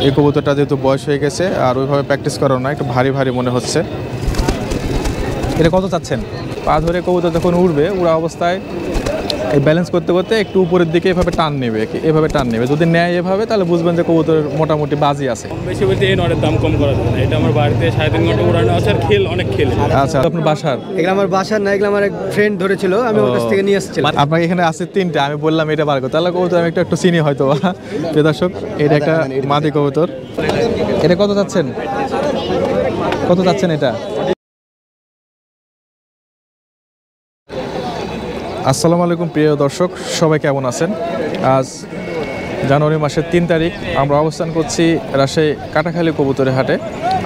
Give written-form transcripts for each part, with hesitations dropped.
এই কবুতরটা যেহেতু বয়স হয়ে গেছে আর ওইভাবে প্র্যাকটিস করানো না, একটু ভারী ভারী মনে হচ্ছে। এটা কত চাচ্ছেন? পা ধরে কবুতর যখন উড়বে, উড়া অবস্থায় এই ব্যালেন্স করতে করতে একটু উপরের দিকে এভাবে টান নেবে, এভাবে টান নেবে। যদি নেয় এভাবে তাহলে বুঝবেন যে কবুতরের মোটামুটি বাজি আছে। বেশি বলতে এই নটের দাম কম করা যাবে না। এটা আমার বাড়িতে 3.5 ঘন্টা উড়ানো আছে আর খেল অনেক খেল। আচ্ছা, আপনার বাসার? এগুলো আমার বাসার না, এগুলো আমার এক ফ্রেন্ড ধরেছিল, আমি ওর কাছ থেকে নিয়ে এসেছিলাম। আপনার এখানে আছে 3টে, আমি বললাম এটা বার করতে, তাহলে কবুতর আমি একটু চিনি হয়তো। প্রিয় দর্শক, এটা একটা মাদি কবুতর। এটা কত চাচ্ছেন? কত চাচ্ছেন এটা? আসসালামু আলাইকুম প্রিয় দর্শক, সবাই কেমন আছেন? আজ জানুয়ারি মাসের 3 তারিখ। আমরা অবস্থান করছি রাজশাহী কাটাখালী কবুতরের হাটে।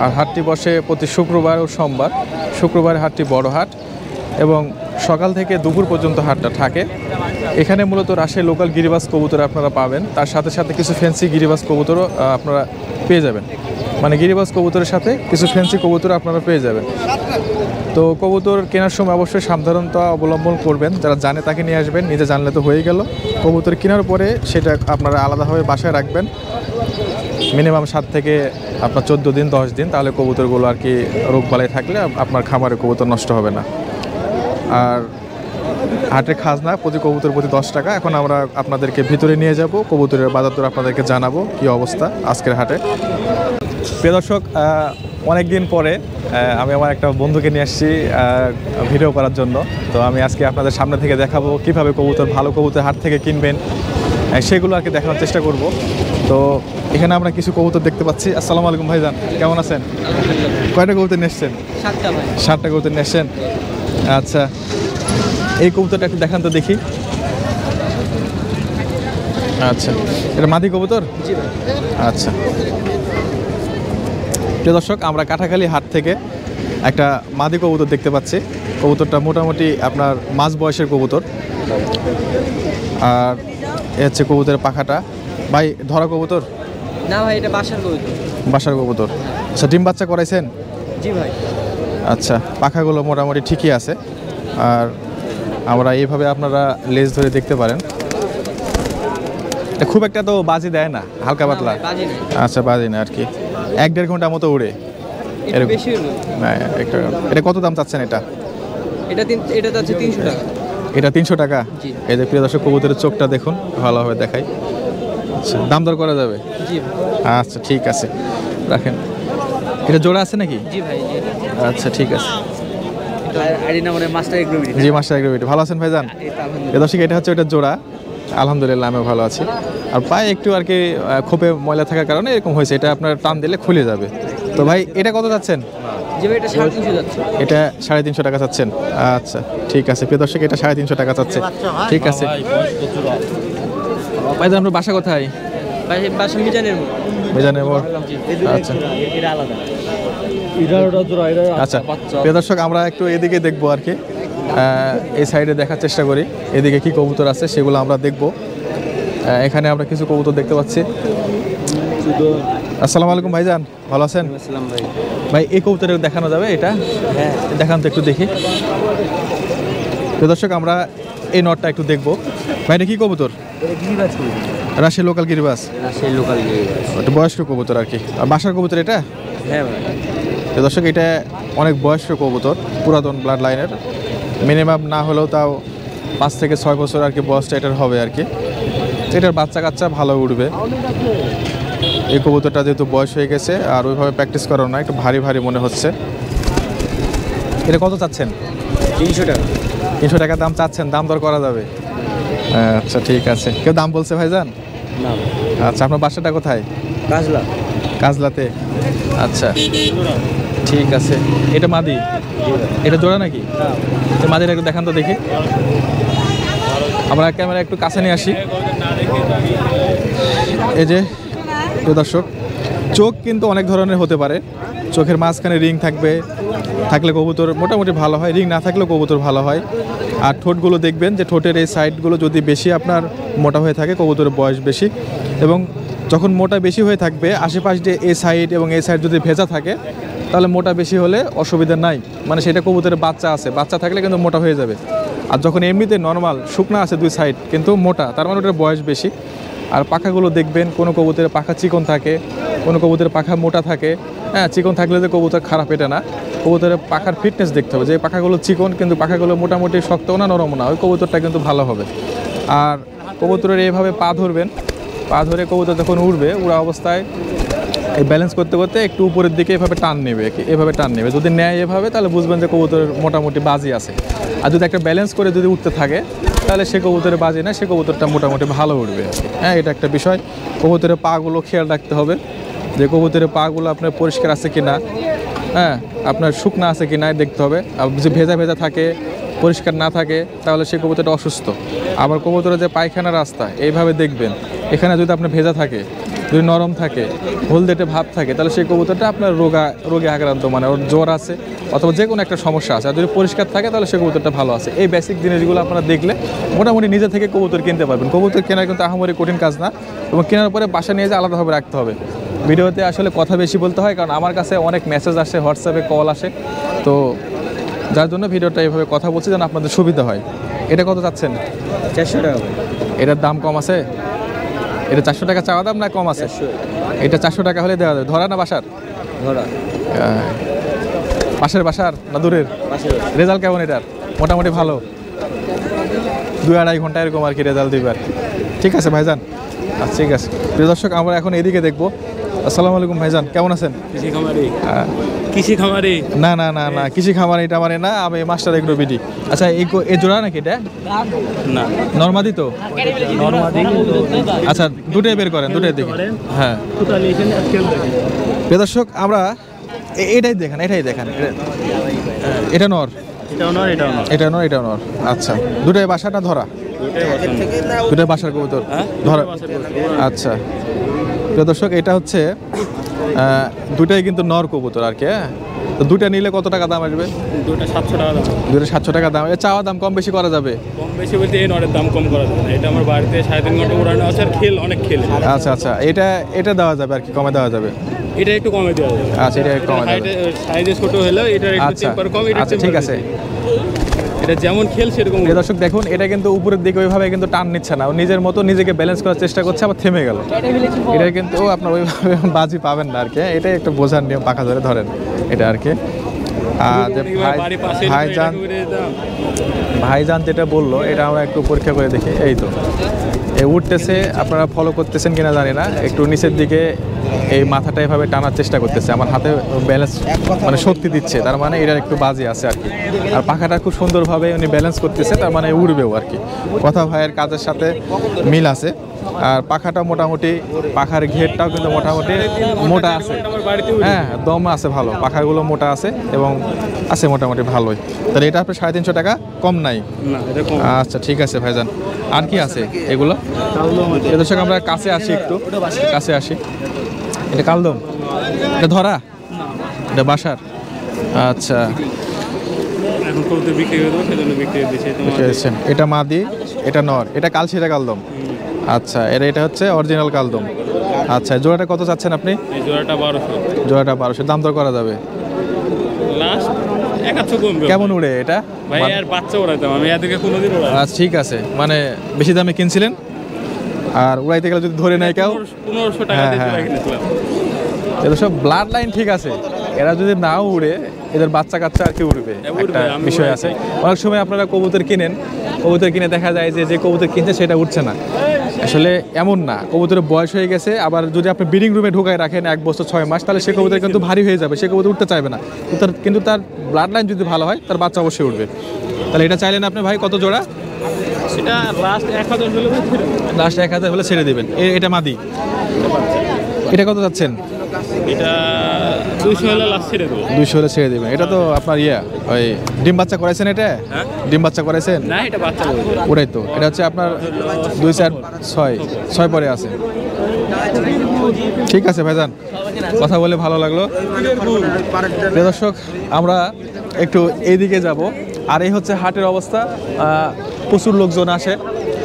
আর হাটটি বসে প্রতি শুক্রবার ও সোমবার। শুক্রবারে হাটটি বড় হাট এবং সকাল থেকে দুপুর পর্যন্ত হাটটা থাকে। এখানে মূলত রাজশাহী লোকাল গিরিবাজ কবুতর আপনারা পাবেন, তার সাথে সাথে কিছু ফ্যান্সি গিরিবাজ কবুতরও আপনারা পেয়ে যাবেন। মানে গিরিবাজ কবুতরের সাথে কিছু ফ্যান্সি কবুতর আপনারা পেয়ে যাবেন। তো কবুতর কেনার সময় অবশ্যই সাবধানতা অবলম্বন করবেন। যারা জানে তাকে নিয়ে আসবেন, নিজে জানলে তো হয়ে গেল। কবুতর কেনার পরে সেটা আপনারা আলাদাভাবে বাসায় রাখবেন মিনিমাম 7 থেকে আপনার 14 দিন 10 দিন, তাহলে কবুতরগুলো আর কি রোগবালাই থাকলে আপনার খামারে কবুতর নষ্ট হবে না। আর হাটের খাজনা প্রতি কবুতর প্রতি 10 টাকা। এখন আমরা আপনাদেরকে ভিতরে নিয়ে যাব, কবুতরের বাজার দর আপনাদেরকে জানাবো কী অবস্থা আজকের হাটে। প্রিয় দর্শক, অনেক দিন পরে আমি আমার একটা বন্ধুকে নিয়ে আসছি ভিডিও করার জন্য। তো আমি আজকে আপনাদের সামনে থেকে দেখাবো কীভাবে কবুতর ভালো কবুতর হাট থেকে কিনবেন, সেগুলো আর কি দেখানোর চেষ্টা করব। তো এখানে আমরা কিছু কবুতর দেখতে পাচ্ছি। আসসালামু আলাইকুম ভাইজান, কেমন আছেন? কয়টা কবুতর নিয়ে এসছেন? 7টা কবুতর নিয়ে এসছেন। আচ্ছা, এই কবুতরটা একটু দেখান তো দেখি। আচ্ছা, এটা মাদি কবুতর? আচ্ছা প্রিয় দর্শক, আমরা কাটাখালী হাট থেকে একটা মাদি কবুতর দেখতে পাচ্ছি। কবুতরটা মোটামুটি আপনার মাঝ বয়সের কবুতর। আর এ হচ্ছে কবুতরের পাখাটা। ভাই ধরা কবুতর? না ভাই, এটা বাসার কবুতর। বাসার কবুতর। আচ্ছা, ডিম বাচ্চা করাইছেন? জি ভাই। আচ্ছা, পাখাগুলো মোটামুটি ঠিকই আছে। আর আমরা এইভাবে আপনারা লেজ ধরে দেখতে পারেন। খুব একটা তো বাজি দেয় না, হালকা পাতলা। আচ্ছা, বাজি না আর কি, 1-1.5 ঘন্টা মতো উড়ে। এটা কত দাম চাচ্ছেন? এটা যাচ্ছে 300 টাকা। এটা 300 টাকা? এই যে প্রিয় দর্শক, কবুতরের চোখটা দেখুন, ভালোভাবে দেখাই। আচ্ছা, দাম দর করা যাবে? আচ্ছা ঠিক আছে, রাখেন। এটা জোড়া আছে নাকি? জি ভাই। আচ্ছা ঠিক আছে। মাস্টার এগ্রোবিটি। জি, মাস্টার এগ্রোবিটি। ভালো আছেন ভাইজান? প্রিয় দর্শক, এটা হচ্ছে ওটা জোড়া। আলহামদুলিল্লাহ আমিও ভালো আছি। আর পায়ে একটু আর কি খোপে ময়লা থাকার কারণে এরকম হয়েছে। এটা আপনার টান দিলে খুলে যাবে। তো ভাই এটা কত যাচ্ছেন? এটা 350 যাচ্ছে। এটা 350 টাকা চাচ্ছেন? আচ্ছা ঠিক আছে প্রিয় দর্শক, এটা 350 টাকা চাচ্ছে। ঠিক আছে ভাইজান, আপনার বাসা কোথায়? বাসা মিজানের মোড়। মিজানের মোড়। আচ্ছা এটা আলাদা। আচ্ছা প্রিয় দর্শক, আমরা একটু এদিকে দেখবো আর কি, এই সাইডে দেখার চেষ্টা করি এদিকে কি কবুতর আছে সেগুলো আমরা দেখব। এখানে আমরা কিছু কবুতর দেখতে পাচ্ছি। আসসালামু আলাইকুম ভাইজান, ভালো আছেন? ভাই এই কবুতর দেখানো যাবে? এটা দেখান তো একটু দেখি। প্রিয় দর্শক, আমরা এই নটটা একটু দেখবো। ভাই এটা কি কবুতর? রাজশাহী লোকাল গিরিবাজ। এটা বয়স্ক কবুতর আর কি। আর বাসার কবুতর এটা? হ্যাঁ ভাই। দর্শক, এটা অনেক বয়স্ক কবুতর, পুরাতন ব্লাড লাইনের। মিনিমাম না হলেও তাও 5 থেকে 6 বছর আর কি বয়সটা এটার হবে আর কি। এটার বাচ্চা কাচ্চা ভালো উঠবে। এই কবুতরটা যেহেতু বয়স হয়ে গেছে আর ওইভাবে প্র্যাকটিস করানো না, একটু ভারী ভারী মনে হচ্ছে। এটা কত চাচ্ছেন? 300 টাকা। 300 টাকা দাম চাচ্ছেন, দাম দর করা যাবে? আচ্ছা ঠিক আছে। কেউ দাম বলছে ভাইজান? না। আচ্ছা, আপনার বাসাটা কোথায়? কাজলা। কাজলাতে? আচ্ছা ঠিক আছে। এটা মাদি? এটা জোড়া নাকি? মাদিটা একটু দেখান তো দেখি। আমরা ক্যামেরা একটু কাছে নিয়ে আসি। এই যে দর্শক, চোখ কিন্তু অনেক ধরনের হতে পারে। চোখের মাঝখানে রিং থাকলে কবুতর মোটামুটি ভালো হয়, রিং না থাকলেও কবুতর ভালো হয়। আর ঠোঁটগুলো দেখবেন যে ঠোঁটের এই সাইডগুলো যদি বেশি আপনার মোটা হয়ে থাকে, কবুতরের বয়স বেশি। এবং যখন মোটা বেশি হয়ে থাকবে, আশেপাশ দিয়ে এই সাইড এবং এই সাইড যদি ভেজা থাকে, তাহলে মোটা বেশি হলে অসুবিধা নাই। মানে সেটা কবুতরের বাচ্চা আছে, বাচ্চা থাকলে কিন্তু মোটা হয়ে যাবে। আর যখন এমনিতে নর্মাল শুকনা আছে 2 সাইড কিন্তু মোটা, তার মানে ওটার বয়স বেশি। আর পাখাগুলো দেখবেন, কোনো কবুতরের পাখা চিকন থাকে, কোনো কবুতরের পাখা মোটা থাকে, হ্যাঁ চিকন থাকলে যে কবুতর খারাপ এটা না, কবুতরের পাখার ফিটনেস দেখতে হবে, যে পাখাগুলো চিকন কিন্তু পাখাগুলো মোটামুটি শক্তও না নরমও না, ওই কবুতরটা কিন্তু ভালো হবে। আর কবুতরের এইভাবে পা ধরবেন, পা ধরে কবুতর যখন উড়বে, উড়া অবস্থায় এই ব্যালেন্স করতে করতে একটু উপরের দিকে এভাবে টান নেবে, এভাবে টান নেবে, যদি নেয় এভাবে তাহলে বুঝবেন যে কবুতরের মোটামুটি বাজি আছে। আর যদি একটা ব্যালেন্স করে যদি উঠতে থাকে তাহলে সে কবুতরের বাজি না, সে কবুতরটা মোটামুটি ভালো উঠবে। হ্যাঁ এটা একটা বিষয়, কবুতরের পাগুলো খেয়াল রাখতে হবে যে কবুতরের পাগুলো আপনার পরিষ্কার আছে কি না, হ্যাঁ আপনার শুকনা আছে কি না দেখতে হবে। আর যদি ভেজা ভেজা থাকে, পরিষ্কার না থাকে, তাহলে সেই কবুতরটা অসুস্থ। আবার কবুতরের যে পায়খানা রাস্তা এইভাবে দেখবেন, এখানে যদি আপনার ভেজা থাকে, যদি নরম থাকে, হলদেটে ভাব থাকে, তাহলে সেই কবুতরটা আপনার রোগে আক্রান্ত, মানে ওর জ্বর আছে অথবা যে কোনো একটা সমস্যা আছে। আর যদি পরিষ্কার থাকে তাহলে সেই কবুতরটা ভালো আছে। এই বেসিক জিনিসগুলো আপনারা দেখলে মোটামুটি নিজে থেকে কবুতর কিনতে পারবেন। কবুতর কেনা কিন্তু আহামরি কঠিন কাজ না, এবং কেনার পরে বাসা নিয়ে যে আলাদাভাবে রাখতে হবে। ভিডিওতে আসলে কথা বেশি বলতে হয়, কারণ আমার কাছে অনেক মেসেজ আসে, হোয়াটসঅ্যাপে কল আসে, তো যার জন্য ভিডিওটা এইভাবে কথা বলছি যেন আপনাদের সুবিধা হয়। এটা কত চাচ্ছেন? 400 টাকা। এটার দাম কম আছে? এটা 400 টাকা চাওয়া দাম না কম আছে? এটা 400 টাকা হলে দেওয়া যাবে। ধরা না বাসার? ধরা। বাসার না দূরের? রেজাল্ট কেমন এটার? মোটামুটি ভালো, 2-2.5 ঘন্টা এরকম আর কি রেজাল্ট দিবে আর কি। ঠিক আছে ভাইজান, আচ্ছা ঠিক আছে। প্রিয় দর্শক, আমরা এখন এদিকে দেখবো। আসসালামু আলাইকুম ভাইজান, কেমন আছেন? কৃষি খামারি না না না না, কৃষি খামার এটা মানে না, আমি মাস্টার এগ্রো বিডি। আচ্ছা এই জোড়া নাকি এটা? না, নরমাদি তো? আচ্ছা দুটোই বের করেন, দুটোই দেখি। হ্যাঁ প্রিয় দর্শক, আমরা এটাই দেখেন, এটা নর, এটা নর। আচ্ছা দুটোই বাসাটা ধরা? দুটোই বাসার কবুতর ধরা। আচ্ছা প্রিয় দর্শক, এটা হচ্ছে দুটাই কিন্তু নর কবুতর আর কি। হ্যাঁ, তো দুটা নিলে কত টাকা দাম আসবে? দুটো 700 টাকা দাম। দুটো 700 টাকা দাম। এর চাওয়া দাম কম বেশি করা যাবে? কম বেশি বলতে এই নরের দাম কম করা যাবে না। এটা আমার বাড়িতে 3.5 ঘন্টা উড়ানো আছে, আর অনেক খেল। আচ্ছা আচ্ছা, এটা দেওয়া যাবে আর কি, কমে দেওয়া যাবে? এটা একটু কমে দেওয়া যাবে। আচ্ছা এটা একটু কমে দেওয়া যাবে। সাইজে ছোট হলেও এটা একটু আচ্ছা টেম্পার কম। এটা আচ্ছা ঠিক আছে। এটা যেমন খেল সেরকম। প্রিয় দর্শক দেখুন, এটা কিন্তু উপরের দিকে ওইভাবে কিন্তু টান নিচ্ছে না, ও নিজের মতো নিজেকে ব্যালেন্স করার চেষ্টা করছে, আবার থেমে গেল। এটা কিন্তু আপনার ওইভাবে বাজি পাবেন না আর কি। এটাই একটু বোঝার নিয়ম, পাখা ধরে ধরেন এটা আর কি। আর যে ভাইজান যেটা বললো, এটা আমরা একটু পরীক্ষা করে দেখি। এই তো এই উঠতেছে, আপনারা ফলো করতেছেন কিনা জানি না, একটু নিচের দিকে এই মাথাটা এভাবে টানার চেষ্টা করতেছে, আমার হাতে ব্যালেন্স মানে শক্তি দিচ্ছে, তার মানে এটার একটু বাজি আছে আর কি। আর পাখাটা খুব সুন্দরভাবে উনি ব্যালেন্স করতেছে, তার মানে উড়বেও আর কি। কথা ভাইয়ের কাজের সাথে মিল আছে। আর পাখাটা মোটামুটি, পাখার ঘেরটাও কিন্তু মোটামুটি মোটা আছে, হ্যাঁ দম আছে ভালো, পাখাগুলো মোটা আছে এবং আছে মোটামুটি ভালোই। তাহলে এটা আপনার 350 টাকা কম নাই? আচ্ছা ঠিক আছে ভাইজান। আর কি আছে এগুলো? দর্শক আমরা কাছে আসি, একটু কাছে আসি। এটা কালদম? এটা ধরা? এটা বাসার? আচ্ছা এটা মাদি, এটা নর, এটা কালশিরা কালদম। আচ্ছা এটা হচ্ছে অরিজিনাল কালদম। আচ্ছা জোড়াটা কত চাচ্ছেন আপনি? জোড়াটা 1200। দাম দর করা যাবে? কেমন উড়ে এটা? আচ্ছা ঠিক আছে, মানে বেশি দামে কিনছিলেন, আর উড়াইতে গেলে যদি ধরে নেয় কেউ 1500 টাকা এটা সব ব্লাড লাইন ঠিক আছে। এরা যদি নাও উড়ে, এদের বাচ্চা কাচ্চা আর কি উড়বে, একটা বিষয় আছে। অনেক সময় আপনারা কবুতর কিনে দেখা যায় যে কবুতর কিনছে সেটা উঠছে না। আসলে এমন না, কবুতরের বয়স হয়ে গেছে, আবার যদি আপনি ব্রিডিং রুমে ঢুকায় রাখেন 1 বছর 6 মাস, তাহলে সে কবুতর কিন্তু ভারী হয়ে যাবে, সে কবুতর উঠতে চাইবে না। কিন্তু তার ব্লাড লাইন যদি ভালো হয়, তার বাচ্চা অবশ্যই উঠবে। তাহলে এটা চাইলেন আপনি ভাই কত জোড়া? সেটা লাস্ট 1000 হলে ছেড়ে দেবেন। এটা মাদি, এটা কত যাচ্ছেন? এটা 200 হলে লাস্ট ছেড়ে দেবো। 200 হলে ছেড়ে দেবেন। এটা তো আপনার ওই ডিম বাচ্চা করেছেন? এটা ডিম বাচ্চা করেছেন? না, এটা বাচ্চা ওটাই তো। এটা হচ্ছে আপনার 2 4 6 পরে আছে। ঠিক আছে ভাইজান, কথা বলে ভালো লাগলো। প্রিয় দর্শক, আমরা একটু এইদিকে যাব। আর এই হচ্ছে হাটের অবস্থা, প্রচুর লোকজন আসে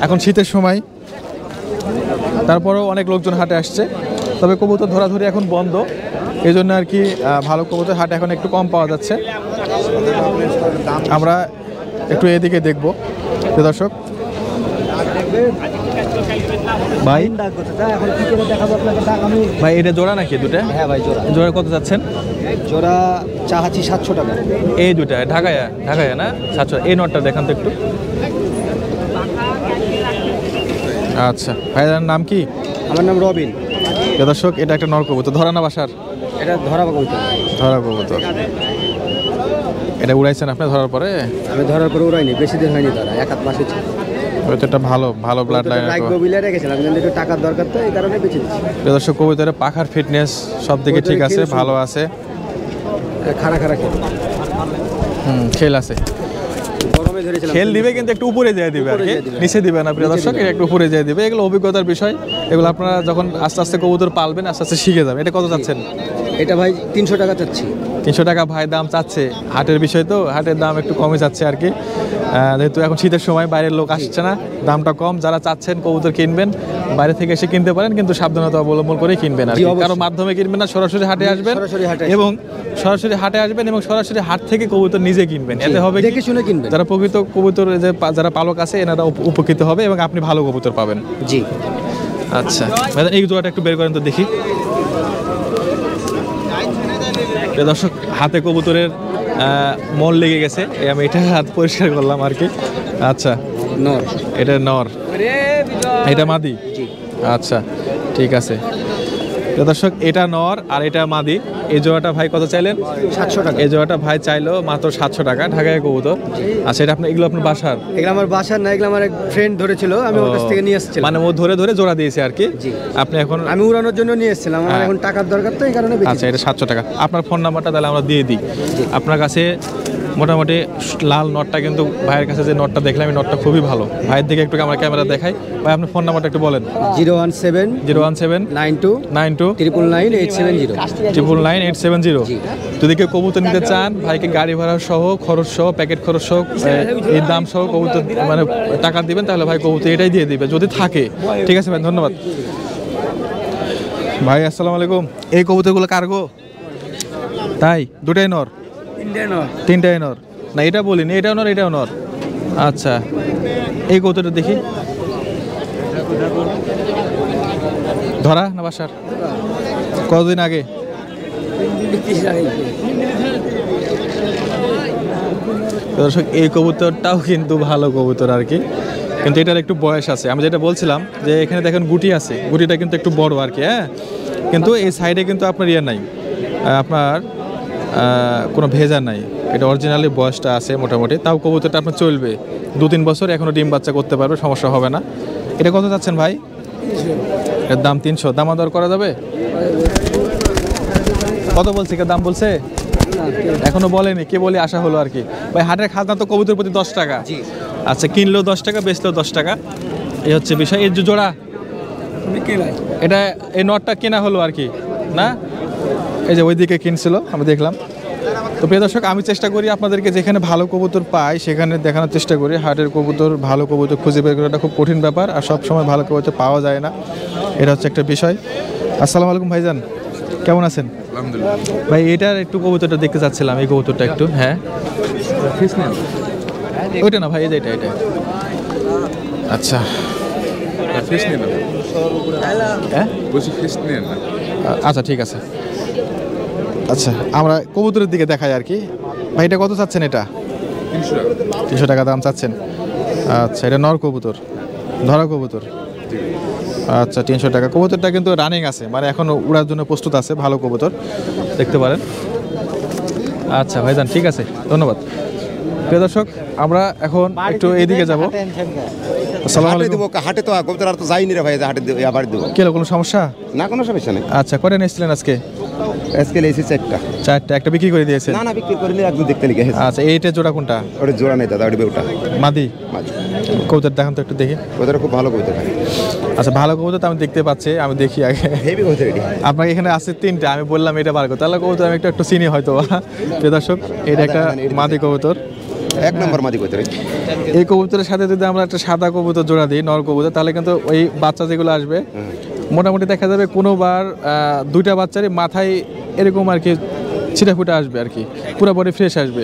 এখন শীতের সময়, তারপরেও অনেক লোকজন হাটে আসছে। তবে কবুতর ধরাধরি এখন বন্ধ, এই জন্য আর কি ভালো কবুতর হাটে এখন একটু কম পাওয়া যাচ্ছে। আমরা একটু এদিকে দেখব প্রিয় দর্শক। ভাই এখন কি করে দেখাবো আপনাকে দাম আমি। ভাই এটা জোড়া নাকি দুটা? হ্যাঁ ভাই জোড়া। জোড়া কত যাচ্ছেন? জোড়া চাহাচ্ছি 700 টাকা। এই দুটা ঢাকায় না 700। এই নটটা দেখান তো একটু। আচ্ছা ভাইজান নাম কি? আমার নাম রবিন। প্রিয় দর্শক এটা একটা নর কবুতর, ধরা না বাসার? এটা ধরা কবুতর। ধরা কবুতর। এটা উড়াইছেন আপনি ধরার পরে? আমি ধরার পরে উড়াইনি, বেশি দিন হয়নি ধরা, 1 হাত মাসে। হয়তো এটা ভালো ব্লাড লাইন। রাখবো বিলে রেখেছিলাম, কিন্তু একটু টাকার দরকার তো এই কারণে বেঁচে দিচ্ছি। প্রিয় দর্শক কবুতরের পাখার ফিটনেস সব দিকে ঠিক আছে, ভালো আছে। খাড়া খেল। খেল আছে, গরমে ধরেছিলাম। খেল দিবে কিন্তু একটু উপরে যেয়ে দিবে আর কি, নিচে দিবে না প্রিয় দর্শক, একটু উপরে যেয়ে দিবে। এগুলো অভিজ্ঞতার বিষয়, এগুলো আপনারা যখন আস্তে আস্তে কবুতর পালবেন আস্তে আস্তে শিখে যাবেন। এটা কত যাচ্ছেন? এটা ভাই 300 টাকা চাচ্ছি। 300 টাকা ভাই দাম চাচ্ছে। হাটের বিষয় তো, হাটের দাম একটু কমে যাচ্ছে আর কি, যেহেতু এখন শীতের সময় বাইরের লোক আসছে না, দামটা কম। যারা চাচ্ছেন কবুতর কিনবেন বাইরে থেকে এসে কিনতে পারেন, কিন্তু সাবধানতা অবলম্বন করে কিনবেন আর কি। কারো মাধ্যমে কিনবেন না, সরাসরি হাটে আসবেন এবং সরাসরি হাট থেকে কবুতর নিজে কিনবেন। এতে হবে দেখে শুনে কিনবেন। যারা প্রকৃত কবুতর যারা পালক আছে এনারা উপকৃত হবে এবং আপনি ভালো কবুতর পাবেন। জি আচ্ছা ভাইজান এই জোড়াটা একটু বের করেন তো দেখি। দর্শক হাতে কবুতরের মল লেগে গেছে, আমি এটা হাত পরিষ্কার করলাম আর কি। আচ্ছা নর, এটা নর, এটা মাদি। আচ্ছা ঠিক আছে দর্শক, এটা নর আর এটা মাদি। এই জোড়াটা ভাই কত চাইলেন? 700 টাকা। এই জোড়াটা ভাই চাইলো মাত্র 700 টাকা, ঢাকায় কবুতর। আচ্ছা এটা এগুলো আপনার বাসার? এগুলো আমার বাসার না, এগুলো আমার এক ফ্রেন্ড ধরেছিল, আমি ওর কাছ থেকে নিয়ে এসেছিলাম। মানে ও ধরে জোড়া দিয়েছে আর কি। আপনি এখন? আমি উড়ানোর জন্য নিয়ে এসেছিলাম, আমার এখন টাকার দরকার তো এই কারণে। আচ্ছা এটা 700 টাকা। আপনার ফোন নাম্বারটা তাহলে আমরা দিয়ে দিই। আপনার কাছে মোটামুটি লাল নটটা, কিন্তু ভাইয়ের কাছে যে নটটা দেখলাম এই নটটা খুবই ভালো। ভাইয়ের দিকে একটু আমরা ক্যামেরা দেখাই। ভাই আপনার ফোন নাম্বারটা একটু বলেন। 017 92 999 870 999 যদি কেউ কবুতর নিতে চান, ভাইকে গাড়ি ভাড়া সহ, খরচ সহ, প্যাকেট খরচ সহ, এই দাম সহ কবুতর মানে টাকা দিবেন, তাহলে ভাই কবুতর এটাই দিয়ে দিবে যদি থাকে। ঠিক আছে ভাই, ধন্যবাদ ভাই। আসসালামু আলাইকুম। এই কবুতরগুলো কার্গো? তাই দুটাই নর? তিনটাই নর না? এটা বলিনি, এটাও নর এটাও নর। আচ্ছা এই কবুতরটা দেখি। ধরা না বাসার? কতদিন আগে? দর্শক এই কবুতরটাও কিন্তু ভালো কবুতর আর কি, কিন্তু এটার একটু বয়স আছে। আমি যেটা বলছিলাম যে এখানে দেখেন গুটি আছে, গুটিটা কিন্তু একটু বড় আর কি। হ্যাঁ, কিন্তু এই সাইডে কিন্তু আপনার ইয়ে নাই, আপনার কোনো ভেজা নাই। এটা অরিজিনালি বয়সটা আছে মোটামুটি, তাও কবুতরটা আপনার চলবে 2-3 বছর, এখনও ডিম বাচ্চা করতে পারবে, সমস্যা হবে না। এটা কত চাচ্ছেন ভাই? এর দাম 300। দামাদর করা যাবে? কত বলছে? কে দাম বলছে? এখনো বলেনি, কে বলে আসা হলো আর কি। ভাই হাটের খাজনা তো কবুতর প্রতি 10 টাকা। আচ্ছা কিনলেও 10 টাকা, বেচলেও 10 টাকা, এই হচ্ছে বিষয়। এই যে জোড়া এটা, এই নটটা কেনা হলো আর কি না? এই যে ওইদিকে কিনছিল আমি দেখলাম। তো প্রিয় দর্শক, আমি চেষ্টা করি আপনাদেরকে যেখানে ভালো কবুতর পাই সেখানে দেখানোর চেষ্টা করি। হাটের কবুতর, ভালো কবুতর খুঁজে বের করাটা খুব কঠিন ব্যাপার, আর সব সময় ভালো কবুতর পাওয়া যায় না, এটা হচ্ছে একটা বিষয়। আসসালামু আলাইকুম ভাইজান, কেমন আছেন? আলহামদুলিল্লাহ ভাই এটার একটু কবুতরটা দেখতে চাচ্ছিলাম, এই কবুতরটা একটু। হ্যাঁ ওইটা না ভাই, এটা এটা। আচ্ছা ফিস নিয়ে না, হ্যাঁ বলছি ফিস নিয়ে না। আচ্ছা ঠিক আছে। আচ্ছা আমরা কবুতরের দিকে দেখাই আর কি। ভাই এটা কত চাচ্ছেন? এটা 300 টাকা। 300 টাকা দাম চাচ্ছেন। আচ্ছা এটা নর কবুতর, ধরা কবুতর। আচ্ছা 300 টাকা। কবুতরটা কিন্তু রানিং আছে, মানে এখন উড়ার জন্য প্রস্তুত আছে, ভালো কবুতর, দেখতে পারেন। আচ্ছা ভাইজান ঠিক আছে, ধন্যবাদ। প্রিয় দর্শক, আমরা এখন একটু এইদিকে যাবো। আসসালামু আলাইকুম। হাটে তো কবুতর আর তো যাইনি রে ভাই, হাটে আবার দেবো কি হলো, কোনো সমস্যা? না, কোনো সমস্যা নেই। আচ্ছা কটা নিয়েছিলেন আজকে? আজকে এসেছে 4টা। 4টা, একটা বিক্রি করে দিয়েছেন? না বিক্রি করে নিয়ে একদম দেখতে লিখে। আচ্ছা এইটা জোড়া কোনটা? ওটা জোড়া নেই দাদা, ওটা বেউটা মাদি। মাঝে কবুতর দেখান তো একটু দেখি। কবুতর খুব ভালো কবুতর। আচ্ছা ভালো কবুতর তো আমি দেখতে পাচ্ছি, আমি দেখি আগে। হেভি কবুতর এটি। আপনার এখানে আছে 3টে, আমি বললাম এটা বার করতে, তাহলে কবুতর আমি একটু চিনি হয়তো। প্রিয় দর্শক, এটা একটা মাদি কবুতর, 1 নম্বর মাদি কবুতর। এই কবুতরের সাথে যদি আমরা একটা সাদা কবুতর জোড়া দিই, নর কবুতর, তাহলে কিন্তু ওই বাচ্চা যেগুলো আসবে মোটামুটি দেখা যাবে কোনোবার 2টা বাচ্চারই মাথায় এরকম আর কি ছিটাফুটা আসবে আর কি, পুরোপুরি ফ্রেশ আসবে।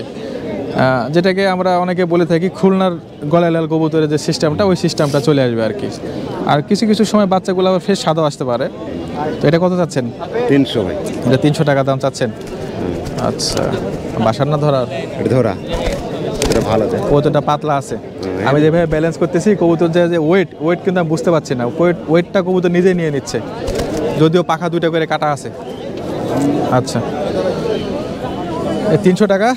যেটাকে আমরা অনেকে বলে থাকি খুলনার গলায় লাল কবুতরের যে সিস্টেমটা, ওই সিস্টেমটা চলে আসবে আর কি। আর কিছু কিছু সময় বাচ্চাগুলো আবার ফ্রেশ স্বাদও আসতে পারে। তো এটা কত চাচ্ছেন? 300 ভাই। এটা 300 টাকা দাম চাচ্ছেন। আচ্ছা, বাসার না ধরার? এটা ধরা, এটা ভালো যায়। কবুতরটা পাতলা আছে। আমি যেভাবে ব্যালেন্স করতেছি কবুতর যে ওয়েট কিন্তু আমি বুঝতে পারছি না। ওয়েটটা কবুতর নিজেই নিয়ে নিচ্ছে, যদিও পাখা 2টা করে কাটা আছে। আচ্ছা, 300 টাকা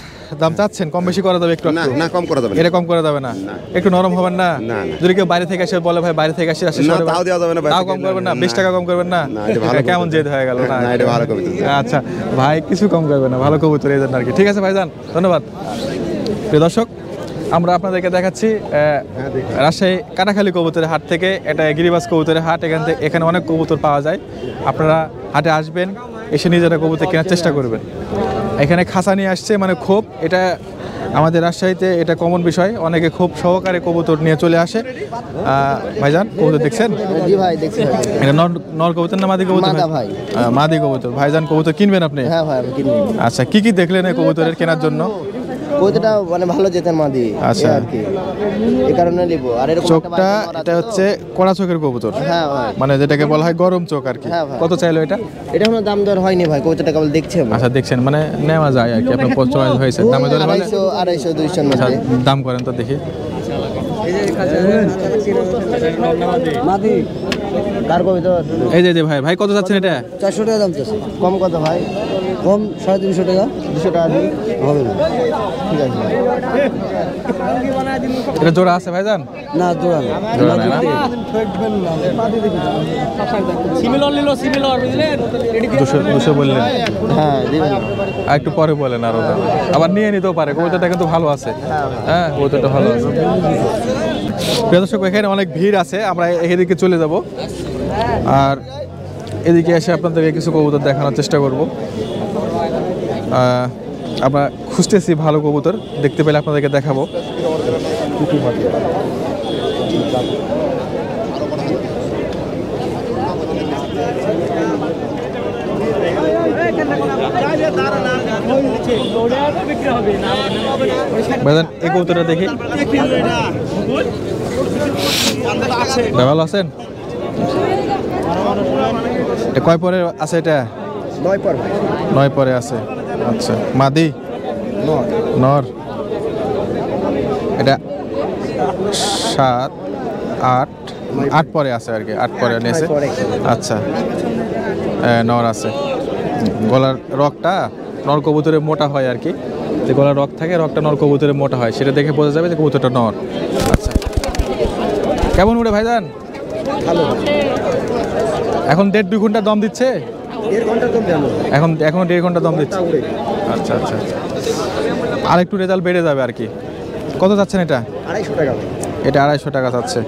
দাম চাচ্ছেন, কম বেশি করা যাবে একটু? না না, কম করা যাবে না। এটা কম করা যাবে না? একটু নরম হবেন না? না। যদি কেউ বাইরে থেকে এসে বলে ভাই বাইরে থেকে আসি, না, তাও দেওয়া যাবে না। তাও কম করবেন না? 20 টাকা কম করবেন না? না, এটা ভালো কেমন জেদ হয়ে গেল না? না, এটা ভালো কবুতর। আচ্ছা ভাই, কিছু কম করবেন না, ভালো কবুতর এই জন্য আর কি। ঠিক আছে ভাইজান, ধন্যবাদ। প্রিয় দর্শক, আমরা আপনাদেরকে দেখাচ্ছি রাজশাহী কাটাখালী কবুতরের হাট থেকে। এটা গিরিবাস কবুতরের হাট। এখানে অনেক কবুতর পাওয়া যায়। আপনারা হাটে আসবেন, এসে নিজেরা কবুতর কেনার চেষ্টা করবেন। এখানে খাঁচা নিয়ে আসছে, মানে খোপ। এটা আমাদের রাজশাহীতে এটা কমন বিষয়, অনেকে খুব সহকারে কবুতর নিয়ে চলে আসে। ভাইজান, কবুতর দেখছেন? জি ভাই, দেখছি ভাই। এটা নর কবুতর না মাদি কবুতর? মাদা ভাই। মাদি কবুতর। ভাইজান, কবুতর কিনবেন আপনি? হ্যাঁ ভাই, আমি কিনবো। আচ্ছা, কি কি দেখলেন এই কবুতরের কেনার জন্য? কবুতরটা মানে ভালো যেতেন মাদি। আচ্ছা। আর কি এই কারণে নিব। আর এরকম একটা চোখটা বাচ্চা এটা হচ্ছে কড়া চোখের কবুতর, হ্যাঁ ভাই। মানে যেটাকে বলা হয় গরম চোখ আর কি। হ্যাঁ ভাই। কত চাইলো এটা? এটা কোনো দাম দর হয়নি ভাই, কবুতরটা কেবল দেখছি আমি। আচ্ছা, দেখছেন, মানে নেওয়া যায় আর কি। আপনার পছন্দ হয়েছে, দামে দরে বলে? 250 200 আচ্ছা, মধ্যে দাম করেন তো দেখি। মাদি কার কবুতর? এই যে ভাই কত যাচ্ছেন এটা? 400 টাকা দাম চাচ্ছে। কম কত ভাই? কম 350 টাকা। 200 টাকা দিন হবে না? ঠিক আছে। এটা জোড়া আছে ভাইজান? না, জোড়া না। জোড়া নাই না? দুশো বললেন? হ্যাঁ, দিবেন। আর একটু পরে বলেন আরো দাম। আবার নিয়ে নিতেও পারে, কবুতরটা কিন্তু ভালো আছে। হ্যাঁ, কবুতরটা ভালো আছে। প্রিয় দর্শক, এখানে অনেক ভিড় আছে, আমরা এদিকে চলে যাব। আর এদিকে এসে আপনাদেরকে কিছু কবুতর দেখানোর চেষ্টা করব। আমরা খুঁজতেছি ভালো কবুতর, দেখতে পেলে আপনাদেরকে দেখাবো। ভাইজান, এই কবুতরটা দেখি। ভাই, ভালো আছেন? এটা কয় পরে আছে? এটা 9 পর ভাই। 9 পরে আছে। আচ্ছা, মাদি নর? এটা 7 8 পরে আছে আর কি। 8 পরে নিয়েছে। আচ্ছা, নর আছে। গলার রগটা নর কবুতরের মোটা হয় আর কি। যে গলার রগ থাকে, রগটা নর কবুতরের মোটা হয়, সেটা দেখে বোঝা যাবে যে কবুতরটা নর। আচ্ছা, কেমন উড়ে ভাইজান? ভালো। এখন 1.5-2 ঘন্টা দম দিচ্ছে? 1.5 ঘন্টা দম দেন। এখনো 1.5 ঘন্টা দম দিচ্ছে। আচ্ছা আচ্ছা, আর একটু রেজাল্ট বেড়ে যাবে আর কি। কত যাচ্ছেন এটা? 250 টাকা। এটা 250 টাকা যাচ্ছে।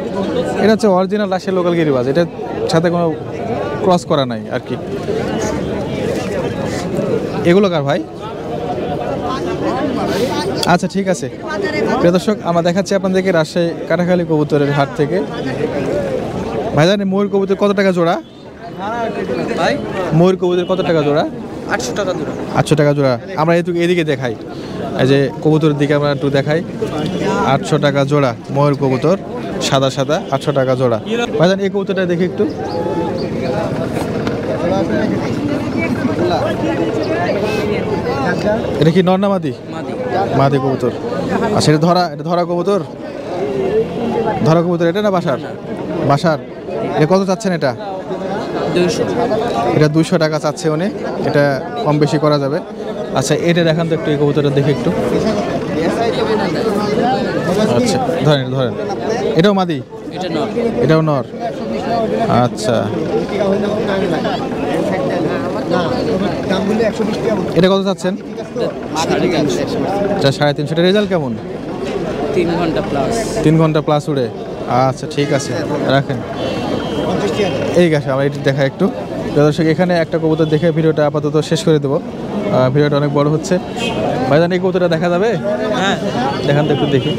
এটা হচ্ছে অরিজিনাল রাজশাহী লোকাল গিরিবাজ, এটার সাথে কোনো ক্রস করা নাই আর কি। এগুলো কার ভাই? আচ্ছা, ঠিক আছে। প্রিয় দর্শক, আমরা দেখাচ্ছি আপনাদেরকে রাজশাহী কাটাখালী কবুতরের হাট থেকে। ভাইজান, ময়ূর কবুতর কত টাকা জোড়া? ভাই, ময়ূর কবুতর কত টাকা জোড়া? 800 টাকা জোড়া। 800 টাকা জোড়া। আমরা এদিকে দেখাই, এই যে কবুতরের দিকে আমরা একটু দেখাই। 800 টাকা জোড়া ময়ূর কবুতর, সাদা 800 টাকা জোড়া। ভাইজান, এই কবুতরটা দেখি একটু। এটা কি নর না মাদি? মাদি কবুতর। আচ্ছা, এটা ধরা কবুতর? ধরা কবুতর এটা না বাসার? এটা কত চাচ্ছেন এটা? 200। এটা 200 টাকা চাচ্ছে উনি। এটা কম বেশি করা যাবে। আচ্ছা, এটা দেখান তো একটু, এই কবুতরটা দেখে একটু। আচ্ছা, ধরেন। এটাও মাদি? এটাও নর। আচ্ছা, এটা কত চাচ্ছেন? 350। এটা রেজাল্ট কেমন? 3 ঘন্টা প্লাস। 3 ঘন্টা প্লাস উড়ে। আচ্ছা, ঠিক আছে, রাখেন। এই গাছে আমরা এটি দেখা একটু। দর্শক, এখানে একটা কবুতর দেখে ভিডিওটা আপাতত শেষ করে দেবো। ভিডিওটা অনেক বড় হচ্ছে। ভাইজান, এই কবুতরটা দেখা যাবে? হ্যাঁ, দেখান তো একটু দেখি।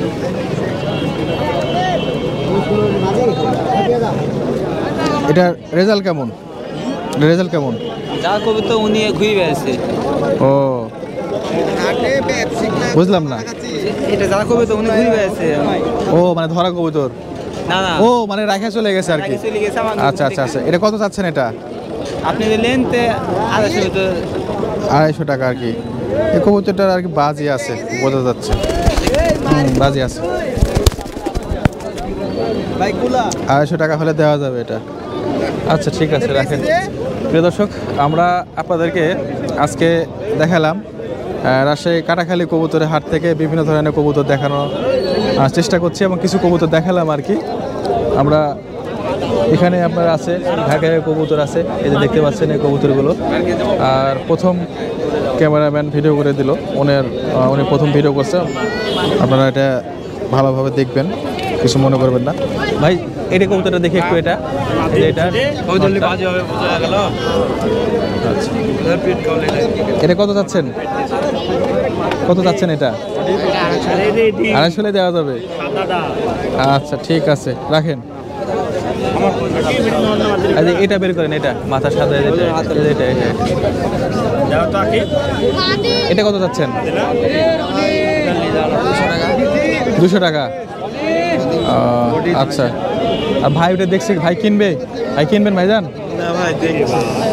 এটা রেজাল্ট কেমন? যা কবুতর উনি ঘুরে বেড়াচ্ছে। ও, বুঝলাম না। এটা যারা কবে তো উনি ঘুরে আছে ও মানে ধরা কবুতর। না না ও মানে রাখা চলে গেছে আর কি। চলে গেছে আমার আচ্ছা আচ্ছা আচ্ছা, এটা কত চাচ্ছেন এটা? আপনি দিলেন তে 250 তো 250 টাকা আর কি। এই কবুতরটার আর কি বাজি আছে, বোঝা যাচ্ছে। বাজি আছে। ভাই কুলা 250 টাকা হলে দেওয়া যাবে এটা। আচ্ছা ঠিক আছে, রাখেন। প্রিয় দর্শক, আমরা আপনাদেরকে আজকে দেখালাম রাজশাহী কাটাখালী কবুতরের হাট থেকে বিভিন্ন ধরনের কবুতর দেখানোর চেষ্টা করছি এবং কিছু কবুতর দেখালাম আর কি। আমরা এখানে আপনার আছে ঢাকায় কবুতর আছে, এই যে দেখতে পাচ্ছেন এই কবুতরগুলো। আর প্রথম ক্যামেরাম্যান ভিডিও করে দিল, উনি প্রথম ভিডিও করছে। আপনারা এটা ভালোভাবে দেখবেন, কিছু মনে করবেন না। ভাই এটা কবুতরটা দেখি একটু, এটা আচ্ছা, এটা কত চাচ্ছেন? কত চাচ্ছেন এটা? 250 দেওয়া যাবে। আচ্ছা ঠিক আছে, রাখেন। এটা বের করেন, এটা মাথা সাদা, এটা কত চাচ্ছেন? 200 টাকা। আচ্ছা, আর ভাই ওটা দেখছি, ভাই কিনবে? ভাই কিনবেন ভাইজান?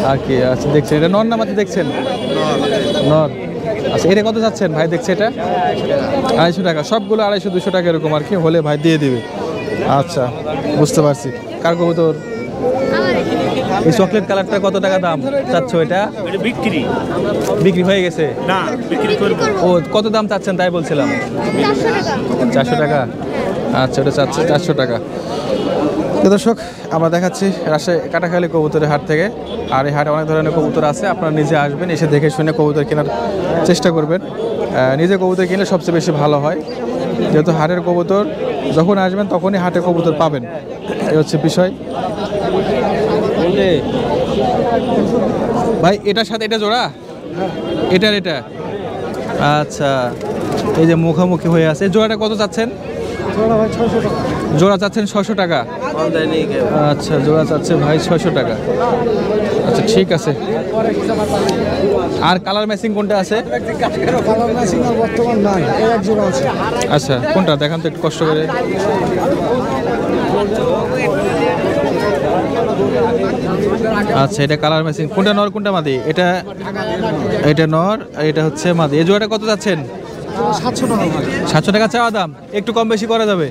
আর কি আচ্ছা, দেখছেন এটা নর না মাটি দেখছেন? নর। আচ্ছা, এটা কত যাচ্ছেন ভাই? দেখছে এটা 250 টাকা। সবগুলো 250-200 টাকা এরকম আর কি হলে ভাই দিয়ে দিবে। আচ্ছা বুঝতে পারছি। কার কবুতর? এই চকলেট কালারটা কত টাকা দাম চাচ্ছ? এটা বিক্রি হয়ে গেছে না? ও কত দাম চাচ্ছেন তাই বলছিলাম। 400 টাকা। আচ্ছা, ওটা চাচ্ছে 400 টাকা। তো দর্শক, আমরা দেখাচ্ছি রাজশাহী কাটাখালী কবুতরের হাট থেকে। আর এই হাটে অনেক ধরনের কবুতর আছে, আপনারা নিজে আসবেন, এসে দেখে শুনে কবুতর কেনার চেষ্টা করবেন। নিজে কবুতর কিনলে সবচেয়ে বেশি ভালো হয়, যেহেতু হাটের কবুতর যখন আসবেন তখনই হাটে কবুতর পাবেন, এই হচ্ছে বিষয়। ভাই এটার সাথে এটা জোড়া? এটার এটা? আচ্ছা, এই যে মুখোমুখি হয়ে আছে, জোড়াটা কত চাচ্ছেন? জোড়া চাচ্ছেন 600 টাকা। আচ্ছা, জোড়া চাচ্ছে ভাই 600 টাকা। আচ্ছা ঠিক আছে। আর কালার ম্যাচিং কোনটা আছে? আচ্ছা, কোনটা দেখান তো একটু কষ্ট করে। আচ্ছা, এটা কালার ম্যাচিং। কোনটা নর কোনটা মাদি? এটা নর, এটা হচ্ছে মাদি। এই জোড়াটা কত যাচ্ছেন? 700 টাকা চাওয়া দাম, একটু কম বেশি করা যাবে।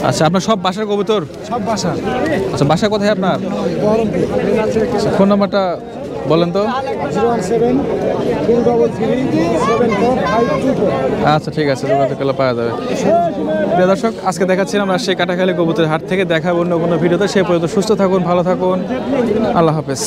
আচ্ছা, আপনার সব বাসার কবুতর? সব বাসা। আচ্ছা, বাসা কোথায় আপনার? ফোন নাম্বারটা বলেন তো। আচ্ছা ঠিক আছে, যোগাযোগ করলে পাওয়া যাবে। প্রিয় দর্শক, আজকে দেখাচ্ছিলাম রাজশাহী কাটাখালী কবুতরের হাট থেকে। দেখাবো অন্য কোনো ভিডিওতে। সে পর্যন্ত সুস্থ থাকুন, ভালো থাকুন, আল্লাহ হাফেজ।